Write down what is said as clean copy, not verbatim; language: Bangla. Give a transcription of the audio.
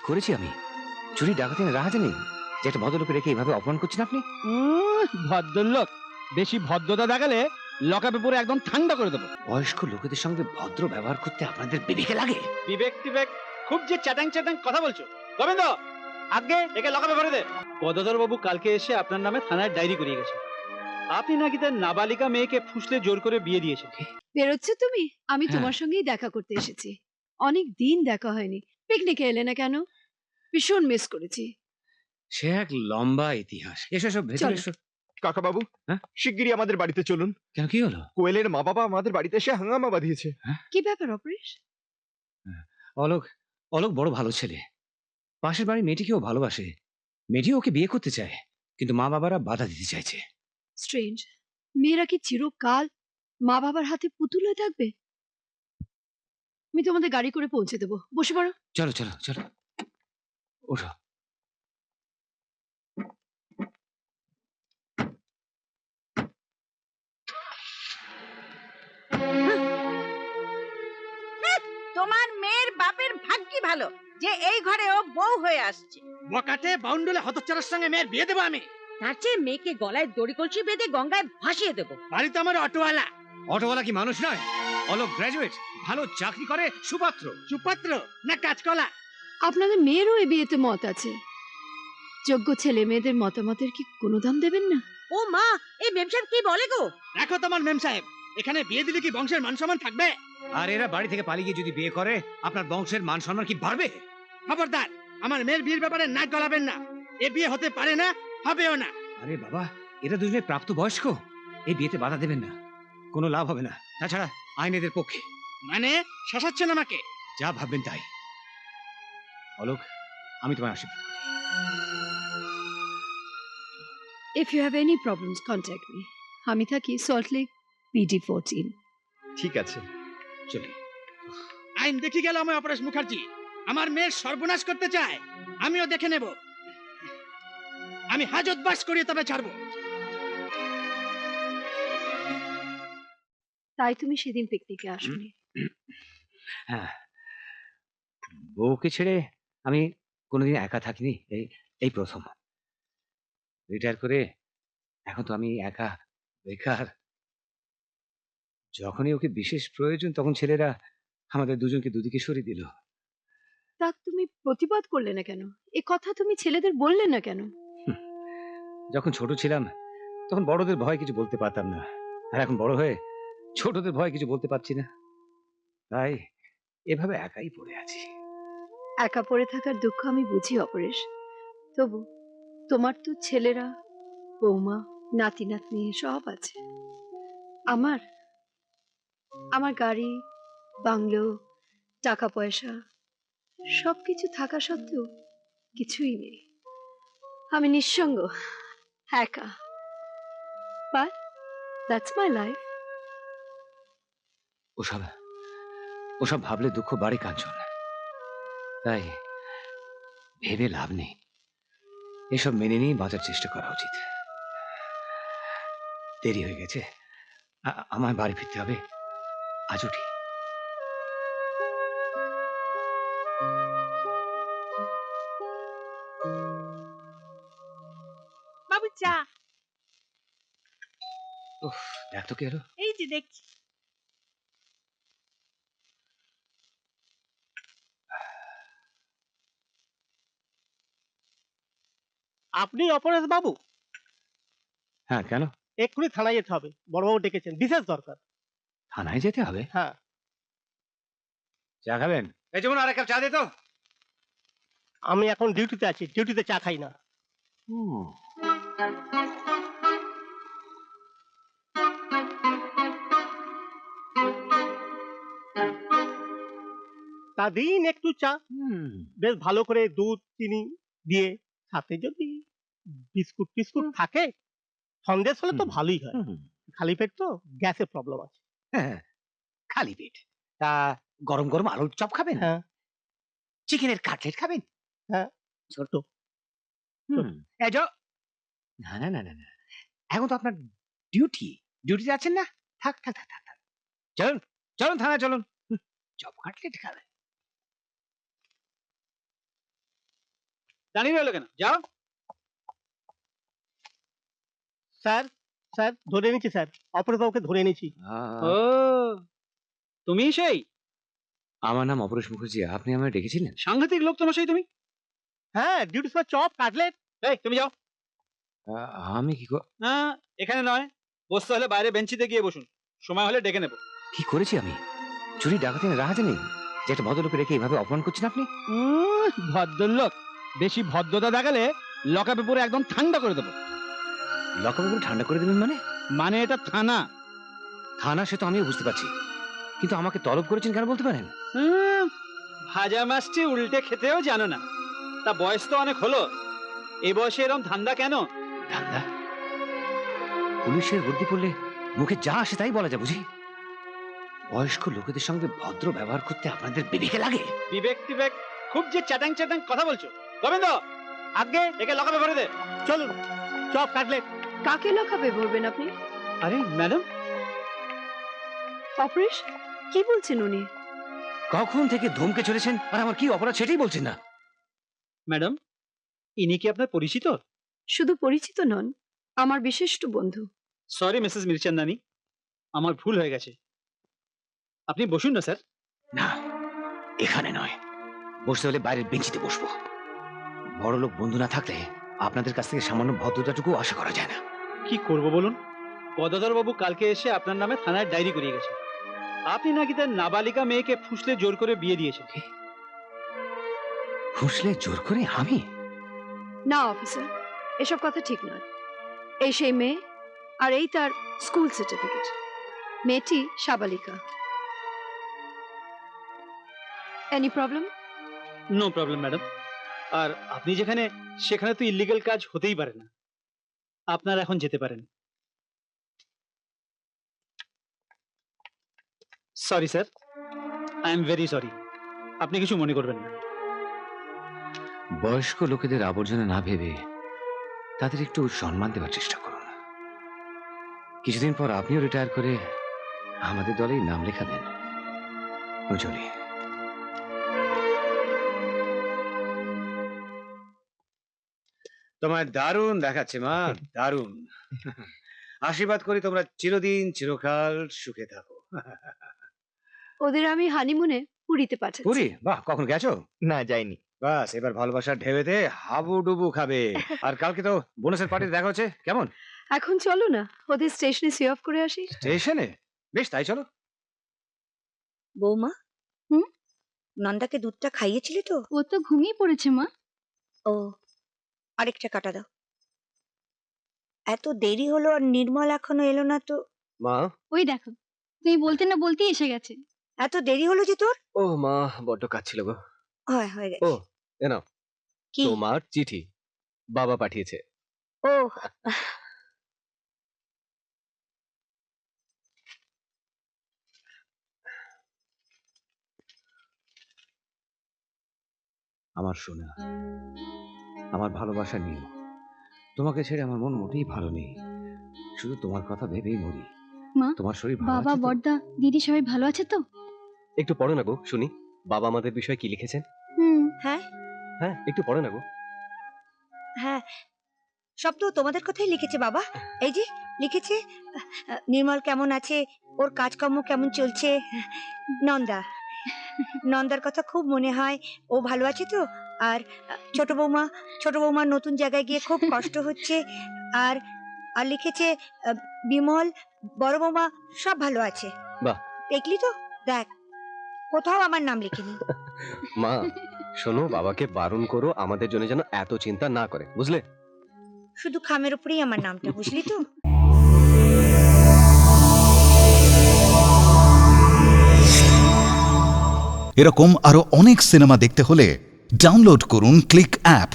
করেছি আমি? চুরি ডাকাতি না রাহাতে নেই যে একটা ভদ্রলোকে রেখে এইভাবে অপমান করছেন আপনি? ভদ্রলোক বেশি ভদ্রতা দেখালে লকআপে পরে একদম ঠান্ডা করে দেবো। বয়স্ক লোকেদের সঙ্গে ভদ্র ব্যবহার করতে আপনাদের বিবেকে লাগে? বিবেক টিবেক খুব যে চ্যাটাং চ্যাটাং কথা বলছো। গোবিন্দ, আগে একে লকআপে ভরে দে। গদাধর বাবু কালকে এসে আপনার নামে থানায় ডায়েরি করিয়ে গেছে। আপনি নাকি তার নাবালিকা মেয়েকে ফুসলে জোর করে বিয়ে দিয়েছেন। বেরোচ্ছ তুমি? আমি হ্যাঁ। তোমার সঙ্গেই দেখা করতে এসেছি। অনেক দিন দেখা হয়নি। পিকনিকে এলে না কেন? ভীষণ মিস করেছি। সে এক লম্বা ইতিহাস। এসো এসো ভেতরে চলো। এসো। কাকা বাবু, হ্যাঁ? শিগগিরই আমাদের বাড়িতে চলুন। কেন, কি হলো? কোয়েলের মা বাবা আমাদের বাড়িতে এসে হাঙ্গামা বাঁধিয়েছে। কি ব্যাপার অপরেশ? অলোক অলোক বড় ভালো ছেলে। পাশের বাড়ির মেয়েটিকেও ভালোবাসে। মেয়েটিও ওকে বিয়ে করতে চায়, কিন্তু মা বাবারা বাধা দিতে চাইছে। স্ট্রেঞ্জ। মেয়েরা কি চিরকাল মা বাবার হাতে পুতুল হয়ে থাকবে? আমি তোমাদের গাড়ি করে পৌঁছে দেবো, বসে পড়ো। চলো চলো চলো, ওঠো। তোমার মেয়ের বাপের ভাগ্যি ভালো যে এই ঘরে ও বউ হয়ে আসছে। বকাটে বাউন্ডুলে হতচ্ছাড়ার সঙ্গে মেয়ের বিয়ে দেবো আমি? তার চেয়ে মেয়েকে গলায় দড়ি কলসি বেঁধে গঙ্গায় ভাসিয়ে দেবো। বাড়িতে আমার অটোওয়ালা। অটোওয়ালা কি মানুষ নয়? অলোক গ্রাজুয়েট, ভালো চাকরি করে, সুপাত্র। সুপাত্র না কাজকলা? আপনাদের মেয়েরও এই বিয়েতে মত আছে। যোগ্য ছেলে মেয়েদের মতামতের কি কোনো দাম দেবেন না? ও মা, এই মেমসাহেব কি বলে গো? দেখো তোমার মেম সাহেব, এখানে বিয়ে দিলে কি বংশের মান সম্মান থাকবে? আর এরা বাড়ি থেকে পালিয়ে গিয়ে যদি বিয়ে করে, আপনার বংশের মান সম্মান কি বাড়বে? খবরদার, আমার মেয়ের বিয়ের ব্যাপারে নাক গলাবেন না। এ বিয়ে হতে পারে না, হবেও না। আরে বাবা, এরা দুজনে প্রাপ্ত বয়স্ক, এই বিয়েতে বাধা দেবেন না, কোনো লাভ হবে না। তাছাড়া আইন এদের পক্ষে। মানে শাসাচ্ছেন আমাকে? যা ভাববেন তাই। অলোক, আমি তোমায় আশীর্বাদ করি। If you have any problems, contact me. আমি থাকি সল্ট লেক PD14। ঠিক আছে, চলি। আইন দেখি গেল আমার অপরেশ মুখার্জি আমার মেয়ের সর্বনাশ করতে চায়। আমিও দেখে নেব। আমি হাজত বাস করিয়ে তবে ছাড়বো। তাই তুমি সেদিন পিকনিকে আসোনি? হ্যাঁ, বউকে ছেড়ে আমি কোনোদিন একা থাকিনি, এই এই প্রথম। রিটায়ার করে এখন তো আমি একা, বেকার। যখনই ওকে বিশেষ প্রয়োজন তখন ছেলেরা আমাদের দুজনকে দুদিকে সরিয়ে দিল। তা তুমি প্রতিবাদ করলে না কেন? এ কথা তুমি ছেলেদের বললে না কেন? যখন ছোট ছিলাম তখন বড়দের ভয় কিছু বলতে পারতাম না, আর এখন বড় হয়ে ছোটদের ভয় কিছু বলতে পারছি না। তাই এভাবে একাই পড়ে আছি। একা পড়ে থাকার দুঃখ আমি বুঝি অপরেশ। তবু তোমার তো ছেলেরা, বৌমা, নাতি নাতনি সব আছে। আমার আমার গাড়ি, বাংলো, টাকা পয়সা সবকিছু থাকা সত্ত্বেও কিছুই নেই। আমি নিঃসঙ্গ, একা। But that's my life. ওসব ওসব ভাবলে দুঃখ বাড়ে কাঞ্চন। তাই ভেবে লাভ নেই, এসব মেনে নিয়ে বাঁচার চেষ্টা করা উচিত। দেরি হয়ে গেছে, আমার বাড়ি ফিরতে হবে। আজ উঠি। বাবু চা। উফ, দেখ তো কে এলো। এই যে দেখছি। আপনি অপরেশ বাবু? হ্যাঁ, কেন? এক্ষুনি থানায় যেতে হবে, বড়বাবু ডেকেছেন, বিশেষ দরকার। থানায় যেতে হবে? হ্যাঁ। চা খাবেন? এই যেমন আর এক কাপ চা দে তো। আমি এখন ডিউটিতে আছি, ডিউটিতে চা খাই না। তা দিন একটু চা, বেশ ভালো করে দুধ চিনি দিয়ে, সাথে যদি বিস্কুট টিস্কুট থাকে, সন্দেশ হলে তো ভালোই হয়। খালি পেট তো, গ্যাসের প্রবলেম আছে। হ্যাঁ, খালি পেট। তা গরম গরম আলুর চপ খাবেন? হ্যাঁ। চিকেনের কাটলেট খাবেন? হ্যাঁ, ছোট। এই যো। না না না না না, এখন তো আপনার ডিউটিতে আছেন না। থাক থাক থাক থাক থাক। চলুন চলুন থানায় চলুন, চপ কাটলেট খাবেন। দাঁড়িয়ে রইলো কেন, যাও। স্যার স্যার ধরে নিচ্ছি স্যার, অপরাধবাবুকে ধরে নিচ্ছি। ও, তুমি সেই আমার নাম অপরেশ মুখার্জি, আপনি আমায় ডেকেছিলেন? সাংঘাতিক লোক তোমার, সেই তুমি। হ্যাঁ, ডিউটি স্যার, চপ কাটলেট। এই তুমি যাও। আমি কি হ্যাঁ, এখানে নয়, বসতে হলে বাইরে বেঞ্চিতে গিয়ে বসুন, সময় হলে ডেকে নেবো। কি করেছি আমি? চুরি ডাকাতি রাহাতে নেই যে একটা ভদ্রলোকে রেখে এইভাবে অপমান করছেন আপনি? ভদ্রলোক, বেশি ভদ্রতা দেখালে লকআপে পুরো একদম ঠান্ডা করে দেবো। লকআপে পুরো ঠান্ডা করে দেবেন মানে? মানে এটা থানা। থানা সে তো আমিও বুঝতে পারছি, কিন্তু আমাকে তলব করেছেন কেন বলতে পারেন? ভাজা মাছটি উল্টে খেতেও জানো না, তা বয়স তো অনেক হলো, এই বয়সে এরকম ধান্দা কেন? ধান্দা? পুলিশের বর্দি পড়লে মুখে যা আসে তাই বলা যায় বুঝি? বয়স্ক লোকেদের সঙ্গে ভদ্র ব্যবহার করতে আপনাদের বিবেকে লাগে? বিবেক টিবেক, খুব যে চ্যাটাং চ্যাটাং কথা বলছো। গোবিন্দ, আগে একে লকআপে ভরে দে। চলুন, চপ কাটলেট। কাকে লকাপে ভরবেন আপনি? আরে ম্যাডাম, অপরেশ, কি বলছেন উনি? কখন থেকে ধমকে চলেছেন আর আমার কি অপরাধ সেটাই বলছেন না। ম্যাডাম, ইনি কি আপনার পরিচিত? শুধু পরিচিত নন, আমার বিশিষ্ট বন্ধু। সরি মিসেস মিরচান্দানি, আমার ভুল হয়ে গেছে। আপনি বসুন না স্যার। না, এখানে নয়, বসতে হলে বাইরের বেঞ্চিতে বসবো। বড় লোক বন্ধু না থাকলে আপনাদের কাছ থেকে সামান্য ভদ্রতাটুকু আশা করা যায় না। কি করব বলুন, গদাধর বাবু কালকে এসে আপনার নামে থানায় ডায়েরি করিয়ে গেছে। আপনি নাকি তার নাবালিকা মেয়েকে ফুসলে জোর করে বিয়ে দিয়েছেন। ফুসলে জোর করে আমি? না অফিসার, এসব কথা ঠিক নয়। এই সেই মেয়ে, আর এই তার স্কুল সার্টিফিকেট। মেয়েটি সাবালিকা। Any problem? No problem madam. আর আপনি যেখানে, সেখানে তো ইল্লিগাল কাজ হতেই পারে না। আপনারা এখন যেতে পারেন। Sorry sir, I am very sorry. আপনি কিছু মনে করবেন না। বয়স্ক লোকেদের আবর্জনা না ভেবে তাদের একটু সম্মান দেওয়ার চেষ্টা করুন। কিছুদিন পর আপনিও রিটায়ার করে আমাদের দলেই নাম লেখাবেন। চলি। তোমার দারুণ দেখাচ্ছে মা, দারুণ। আশীর্বাদ করি তোমরা চিরদিন চিরকাল সুখে থাকো। ওদের আমি হানিমুনে পুরীতে পাঠাচ্ছি। পুরী? বাহ, কখন গেছো? না, যাইনি। বাস, এবার ভালোবাসার ঢেউতে হাবুডুবু খাবে। আর কালকে তো বোনাসের পার্টিতে দেখা হচ্ছে, কেমন? এখন চলো না, ওদের স্টেশনে সি অফ করে আসি। স্টেশনে? বেশ, তাই চলো। বৌমা, হুম? নন্দাকে দুধটা খাইয়েছিলে তো? ও তো ঘুমিয়ে পড়েছে মা। ও, আরেকটা কাটা দাও। এত দেরি হলো আর নির্মল এখনো এলো না তো? মা। ওই দেখো, তুমি বলতে না বলতেই এসে গেছে। এত দেরি হলো যে তোর? ও মা, বড্ড কাজ ছিল গো। হয়ে ও, গেছে। এ নাও কি? তোমার চিঠি, বাবা পাঠিয়েছে। ও, আমার সোনা, আমার ভালোবাসা নিও। তোমাকে ছেড়ে আমার মন মোটেই ভালো নেই, শুধু তোমার কথা ভেবেই মরি। মা, তোমার শরীর ভালো বাবা, আছে তো? বড়দা, দিদি সবাই ভালো আছে তো? একটু পড়ো না গো, শুনি বাবা আমাদের বিষয়ে কি লিখেছেন। হ্যাঁ হ্যাঁ, একটু পড়ো না গো। হ্যাঁ, সব তো তোমাদের কথাই লিখেছে বাবা। এই যে লিখেছে, নির্মল কেমন আছে, ওর কাজকর্ম কেমন চলছে। নন্দা, নন্দার কথা খুব মনে হয়, ও ভালো আছে তো? আর ছোট বৌমার নতুন জায়গায় গিয়ে খুব কষ্ট হচ্ছে। আর আর লিখেছে বিমল, বড় বৌমা সব ভালো আছে। বাহ। দেখলি তো, দেখ, কোথাও আমার নাম লিখিনি। মা শোনো, বাবাকে বারণ করো আমাদের জন্য যেন এত চিন্তা না করে, বুঝলে? শুধু খামের উপরেই আমার নামটা, বুঝলি তো? এরকম আরো অনেক সিনেমা দেখতে হলে ডাউনলোড করুন ক্লিক অ্যাপ।